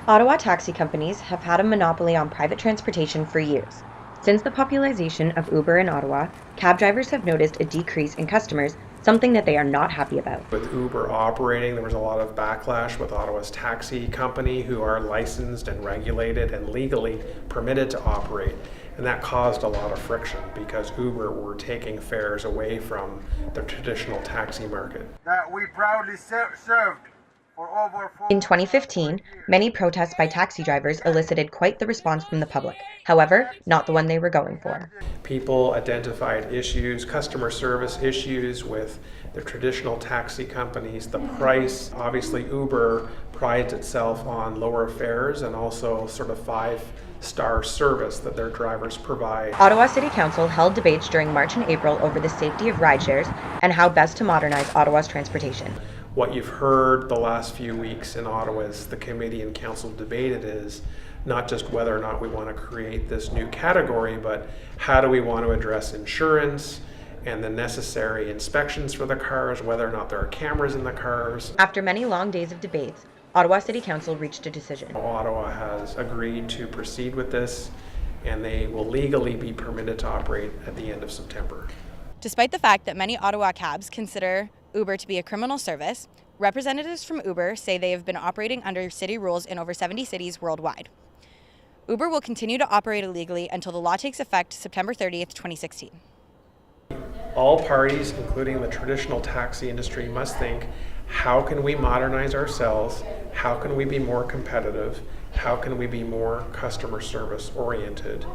Ottawa taxi companies have had a monopoly on private transportation for years. Since the popularization of Uber in Ottawa, cab drivers have noticed a decrease in customers, something that they are not happy about. With Uber operating, there was a lot of backlash with Ottawa's taxi company, who are licensed and regulated and legally permitted to operate. And that caused a lot of friction because Uber were taking fares away from the traditional taxi market. That we proudly served for over 4 In 2015, many protests by taxi drivers elicited quite the response from the public, however, not the one they were going for. People identified issues, customer service issues with the traditional taxi companies, the price. Obviously, Uber prides itself on lower fares and also sort of five-star service that their drivers provide. Ottawa City Council held debates during March and April over the safety of rideshares and how best to modernize Ottawa's transportation. What you've heard the last few weeks in Ottawa as the committee and council debated is not just whether or not we want to create this new category, but how do we want to address insurance and the necessary inspections for the cars, whether or not there are cameras in the cars. After many long days of debates, Ottawa City Council reached a decision. Ottawa has agreed to proceed with this, and they will legally be permitted to operate at the end of September. Despite the fact that many Ottawa cabs consider Uber to be a criminal service, representatives from Uber say they have been operating under city rules in over 70 cities worldwide. Uber will continue to operate illegally until the law takes effect September 30th, 2016. All parties, including the traditional taxi industry, must think, how can we modernize ourselves? How can we be more competitive? How can we be more customer service oriented?